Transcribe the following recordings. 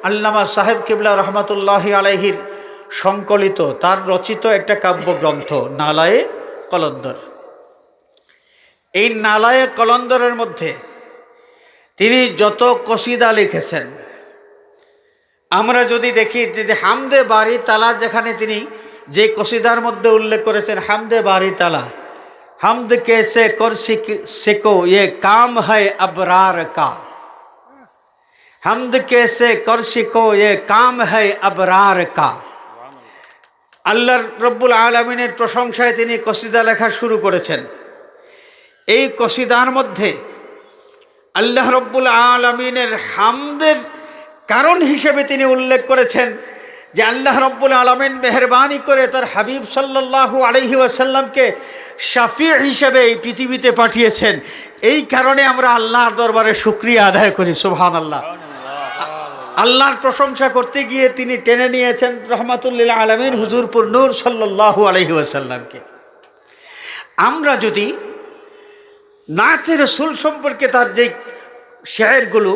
আল্লামা সাহেব কিবলা রহমাতুল্লাহি আলাইহির সংকলিত তার রচিত একটা কাব্যগ্রন্থ নালায়ে কলন্দর। এই নালায়ে কলন্দরের মধ্যে তিনি যত কসিদা লিখেছেন, আমরা যদি দেখি যে হামদে বারি তালা, যেখানে তিনি যে কসিদার মধ্যে উল্লেখ করেছেন হামদে বারি তালা, হামদ কেসে কর সিকো ये काम है अबरार का, হামদ কেসে কর সিকো ये काम है अबरार का। আল্লাহ রব্বুল আলামিনের প্রশংসায় তিনি কসিদা লেখা শুরু করেছেন। এই কসিদার মধ্যে আল্লাহ রব্বুল আলামিনের হামদের কারণ হিসেবে তিনি উল্লেখ করেছেন যে আল্লাহ রব্বুল আলামিন মেহেরবানি করে তার হাবিব সাল্লাল্লাহু আলাইহি ওয়াসাল্লামকে শাফি হিসেবে এই পৃথিবীতে পাঠিয়েছেন। এই কারণে আমরা আল্লাহর দরবারে শুকরিয়া আদায় করি, সুবহানাল্লাহ। আল্লাহর প্রশংসা করতে গিয়ে তিনি টেনে নিয়েছেন রহমাতুল্লিল আলামিন হুজুরপুর নূর সাল্লাল্লাহু আলাইহি ওয়াসাল্লামকে। আমরা যদি নাতে রাসূল সম্পর্কে তার যে শেয়ারগুলো,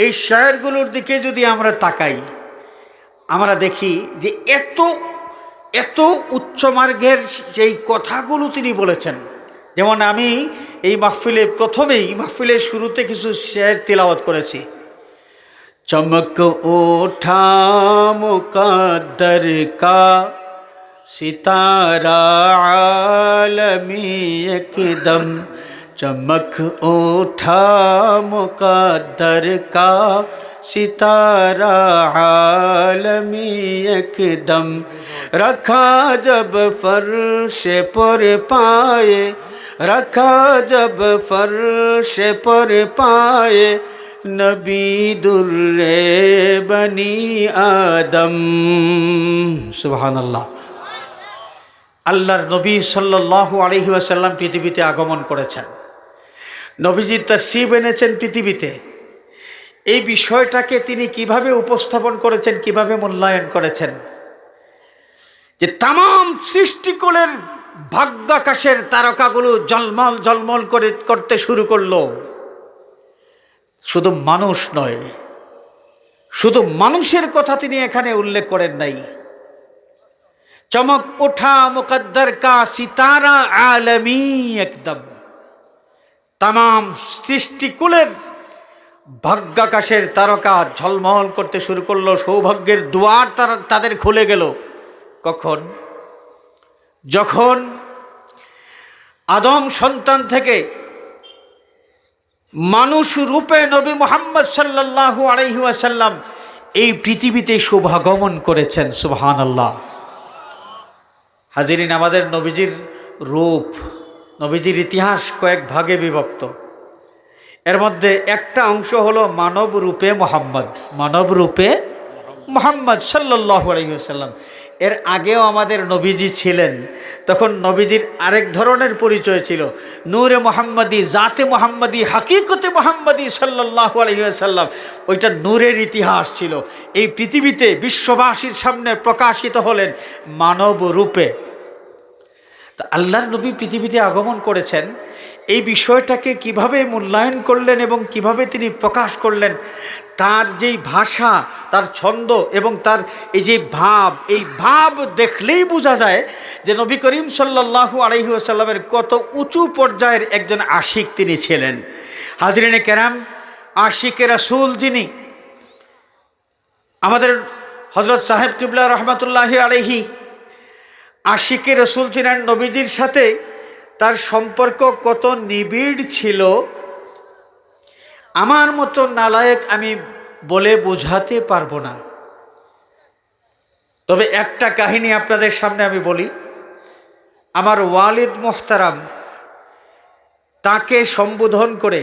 এই শেয়ারগুলোর দিকে যদি আমরা তাকাই, আমরা দেখি যে এত এত উচ্চমার্গের যেই কথাগুলো তিনি বলেছেন। যেমন আমি এই মাহফিলে প্রথমেই মাহফিলের শুরুতে কিছু শেয়ার তিলাওয়াত করেছি। চমক ওঠা মুকদ্দর কা সিতারা আলমী একদম, चमक उठा मुकद्दर का सितारा आलमी एकदम, रखा जब फर्श पर पाए, रखा जब फर्श पर पाए, नबी दुर्रे बनी आदम। सुबहानाल्लाह। আল্লাহর নবী সাল্লাল্লাহু আলাইহি ওয়াসাল্লাম পৃথিবীতে আগমন করেছেন, নবীজি তাশরীফ এনেছেন পৃথিবীতে। এই বিষয়টাকে তিনি কিভাবে উপস্থাপন করেছেন, কিভাবে মূল্যায়ন করেছেন, যে তাম সৃষ্টিকুলের ভাগ্যাকাশের তারকাগুলো ঝলমল ঝলমল করতে শুরু করলো। শুধু মানুষ নয়, শুধু মানুষের কথা তিনি এখানে উল্লেখ করেন নাই। চমক ওঠা মুকদ্দর কা সিতারা আলমী একদম, তাম সৃষ্টিকুলের ভাগ্যাকাশের তারকা ঝলমল করতে শুরু করলো। সৌভাগ্যের দুয়ার তাদের খুলে গেল। কখন? যখন আদম সন্তান থেকে মানুষ রূপে নবী মুহাম্মদ সাল্লাল্লাহু আলাইহি ওয়াসাল্লাম এই পৃথিবীতে শুভাগমন করেছেন। সুবহানাল্লাহ। হাজিরিন, আমাদের নবীজির রূপ, নবীজির ইতিহাস কয়েক ভাগে বিভক্ত। এর মধ্যে একটা অংশ হলো মানব রূপে মোহাম্মদ, মানব রূপে মোহাম্মদ সাল্লাল্লাহু আলাইহি ওয়াসাল্লাম। এর আগেও আমাদের নবীজি ছিলেন, তখন নবীজির আরেক ধরনের পরিচয় ছিল, নূরে মোহাম্মদী, জাতে মোহাম্মদী, হাকিকতে মোহাম্মদী সাল্লাল্লাহু আলাইহি ওয়াসাল্লাম। ওইটা নূরের ইতিহাস ছিল। এই পৃথিবীতে বিশ্ববাসীর সামনে প্রকাশিত হলেন মানব রূপে। তা আল্লাহর নবী পৃথিবীতে আগমন করেছেন, এই বিষয়টাকে কিভাবে মূল্যায়ন করলেন এবং কিভাবে তিনি প্রকাশ করলেন, তার যেই ভাষা, তার ছন্দ এবং তার এই যে ভাব, এই ভাব দেখলেই বোঝা যায় যে নবী করিম সাল্লাল্লাহু আলাইহি ওয়াসাল্লামের কত উঁচু পর্যায়ের একজন আশিক তিনি ছিলেন। হাজরিনে কেরাম, আশিকে রাসূল যিনি, আমাদের হযরত সাহেব কিবলা রহমাতুল্লাহি আলাইহি আশিকে রাসূল ছিলেন। নবীজির সাথে তার সম্পর্ক কত নিবিড় ছিল, আমার মতো নালায়েক আমি বলে বোঝাতে পারবো না। তবে একটা কাহিনী আপনাদের সামনে আমি বলি। আমার ওয়ালিদ মোহতারাম তাকে সম্বোধন করে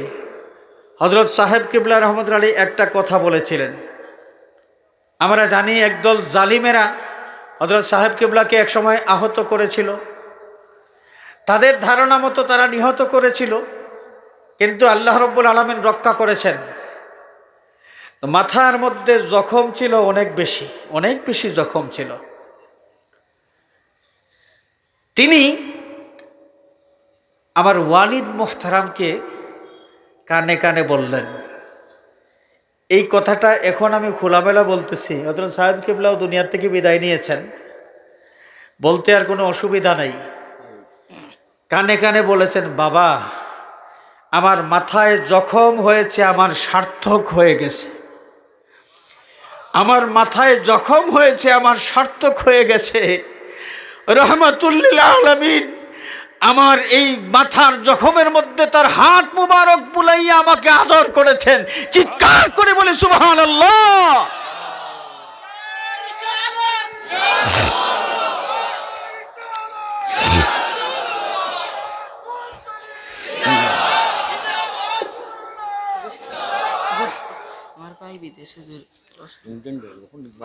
হযরত সাহেব কিবলা রহমতুল্লাহ আলাইহি একটা কথা বলেছিলেন। আমরা জানি একদল জালিমেরা হযরত সাহেব কিবলাকে একসময় আহত করেছিল, তাদের ধারণা মতো তারা নিহত করেছিল, কিন্তু আল্লাহ রব্বুল আলামিন রক্ষা করেছেন। মাথার মধ্যে জখম ছিল অনেক বেশি, অনেক বেশি জখম ছিল। তিনি আমার ওয়ালিদ মোহতারামকে কানে কানে বললেন, এই কথাটা এখন আমি খোলামেলা বলতেছি, হযরত সাহেব কিবলাও দুনিয়ার থেকে বিদায় নিয়েছেন, বলতে আর কোনো অসুবিধা নাই। কানে কানে বলেছেন, বাবা আমার মাথায় জখম হয়েছে, আমার সার্থক হয়ে গেছে, আমার মাথায় জখম হয়েছে, আমার সার্থক হয়ে গেছে। রহমাতুল লিল আলামিন আমার এই মাথার জখমের মধ্যে তার হাত মুবারক বুলাইয়া আমাকে আদর করেছেন। চিৎকার করে বলে সুবহানাল্লাহ।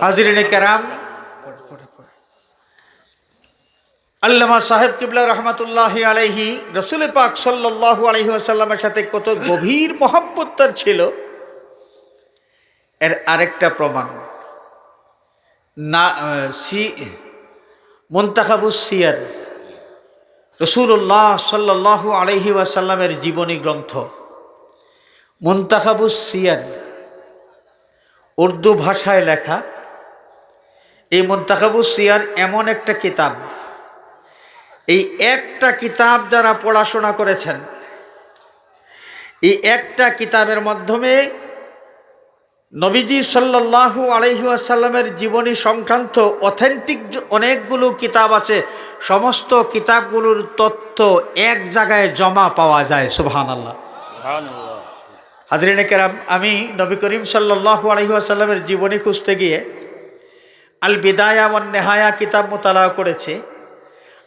হাজিরিনে কেরাম, আল্লামা সাহেব কিবলা রহমাতুল্লাহি আলাইহি রাসূল পাক সাল্লাল্লাহু আলাইহি ওয়াসাল্লামের সাথে কত গভীর মহব্বত তার ছিল, এর আরেকটা প্রমাণ না মুনতাখাবুস সিয়ার, রাসূলুল্লাহ সাল্লাল্লাহু আলাইহি ওয়াসাল্লামের জীবনী গ্রন্থ মুনতাখাবুস সিয়ার, উর্দু ভাষায় লেখা। এই মুনতাখাবুস সিয়ার এমন একটা কিতাব, এই একটা কিতাব যারা পড়াশোনা করেছেন, এই একটা কিতাবের মাধ্যমে নবীজি সাল্লাল্লাহু আলাইহি ওয়াসাল্লামের জীবনী সংক্রান্ত অথেন্টিক অনেকগুলো কিতাব আছে, সমস্ত কিতাবগুলোর তথ্য এক জায়গায় জমা পাওয়া যায়। সুবহানাল্লাহ। হাজরিনে কেরাম, আমি নবী করিম সাল্লাল্লাহু আলাইহি ওয়াসাল্লামের জীবনী খুঁজতে গিয়ে আল বিদায়া ওয়ান নেহায়া কিতাব মুতালা করেছি,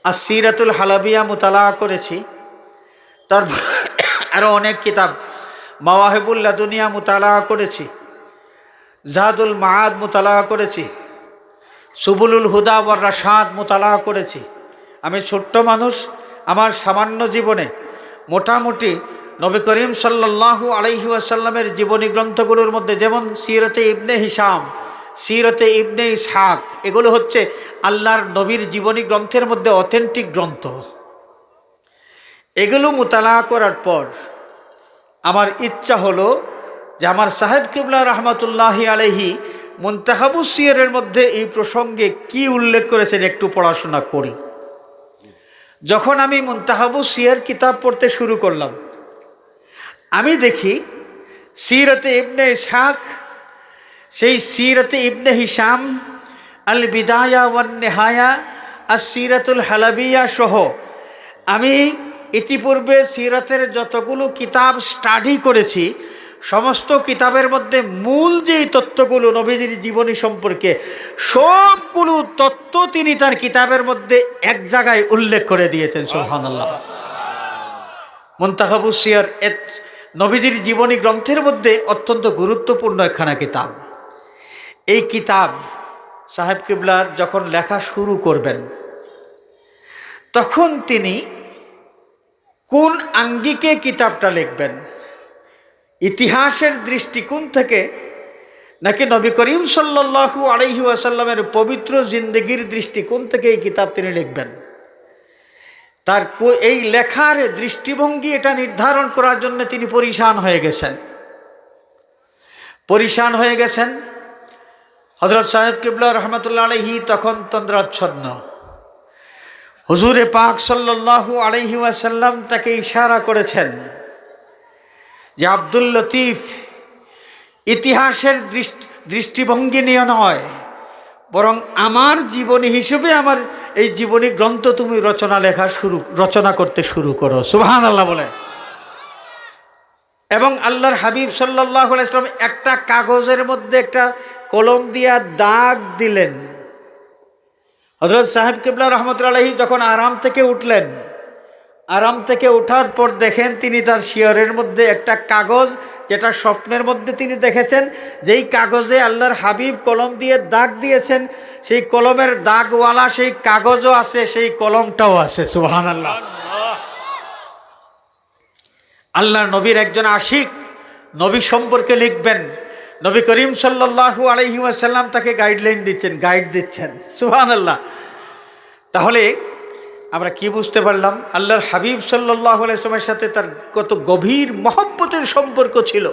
আসিরাতুল হালাবিয়া মুতালা করেছি, তারপর আরও অনেক কিতাব, মাওয়াহিবুল লাদুনিয়া মুতালা করেছি, জাদুল মাআদ মুতালা করেছি, সুবুলুল হুদা ওয়ার রাশাদ মুতালা করেছি। আমি ছোট্ট মানুষ, আমার সামান্য জীবনে মোটামুটি নবী করিম সাল্লাল্লাহু আলাইহি ওয়াসাল্লামের জীবনী গ্রন্থগুলোর মধ্যে যেমন সিরতে ইবনে হিশাম, সিরতে ইবনে ইসহাক, এগুলো হচ্ছে আল্লাহর নবীর জীবনী গ্রন্থের মধ্যে অথেন্টিক গ্রন্থ। এগুলো মুতালা করার পর আমার ইচ্ছা হলো যে আমার সাহেব কিবলা রহমাতুল্লাহি আলাইহি মুনতাখাবুস সিয়ারের মধ্যে এই প্রসঙ্গে কি উল্লেখ করেছেন একটু পড়াশোনা করি। যখন আমি মুনতাখাবুস সিয়ার কিতাব পড়তে শুরু করলাম, আমি দেখি সিরতে ইবনে ইসহাক, সেই সিরতে ইবনে হিশাম, আল বিদায়া ওয়ান নেহায়া, আর সিরাতুল হালাবিয়া সহ আমি ইতিপূর্বে সিরাতের যতগুলো কিতাব স্টাডি করেছি, সমস্ত কিতাবের মধ্যে মূল যেই তথ্যগুলো নবীজির জীবনী সম্পর্কে, সবগুলো তথ্য তিনি তার কিতাবের মধ্যে এক জায়গায় উল্লেখ করে দিয়েছেন। সুবহানাল্লাহ। মুনতাখাবুস সিয়ার নবীজির জীবনী গ্রন্থের মধ্যে অত্যন্ত গুরুত্বপূর্ণ একখানা কিতাব। এই কিতাব সাহেব কিবলার যখন লেখা শুরু করবেন, তখন তিনি কোন আঙ্গিকে কিতাবটা লিখবেন, ইতিহাসের দৃষ্টিকোণ থেকে নাকি নবী করিম সাল্লাল্লাহু আলাইহি ওয়াসাল্লামের পবিত্র জিন্দেগির দৃষ্টিকোণ থেকে এই কিতাব তিনি লিখবেন, তার এই লেখার দৃষ্টিভঙ্গি এটা নির্ধারণ করার জন্য তিনি পরিশান হয়ে গেছেন। হযরত সাহেব কিবলা রহমাতুল্লাহ আলাইহি তখন তন্দ্রাচ্ছন্ন। হুজুরে পাক সাল্লাল্লাহু আলাইহি ওয়াসাল্লাম তাকে ইশারা করেছেন যে আব্দুল লতিফ, ইতিহাসের দৃষ্টিভঙ্গি নিয়ে নয়, বরং আমার জীবনী হিসেবে আমার এই জীবনী গ্রন্থ তুমি রচনা করতে শুরু করো। সুবহানাল্লাহ বলেন। এবং আল্লাহর হাবিব সাল্লাল্লাহু আলাইহি ওয়াসাল্লাম একটা কাগজের মধ্যে একটা কলম দিয়া দাগ দিলেন। হযরত সাহেব কিবলা রহমাতুল্লাহি আলাইহি যখন আরাম থেকে উঠলেন, আরাম থেকে ওঠার পর দেখেন তিনি তার শিয়রের মধ্যে একটা কাগজ, যেটা স্বপ্নের মধ্যে তিনি দেখেছেন, যেই কাগজে আল্লাহর হাবিব কলম দিয়ে দাগ দিয়েছেন, সেই কলমের দাগওয়ালা সেই কাগজও আছে, সেই কলমটাও আছে। সুবহানাল্লাহ। আল্লাহর নবীর একজন আশিক নবী সম্পর্কে লিখবেন, নবী করিম সাল্লাল্লাহু আলাইহি ওয়াসাল্লাম তাকে গাইড দিচ্ছেন। সুবহানাল্লাহ। তাহলে আমরা কি বুঝতে পারলাম? আল্লাহর হাবিব সাল্লাল্লাহু আলাইহি ওয়াসাল্লামের সাথে তার কত গভীর মহব্বতের সম্পর্ক ছিল।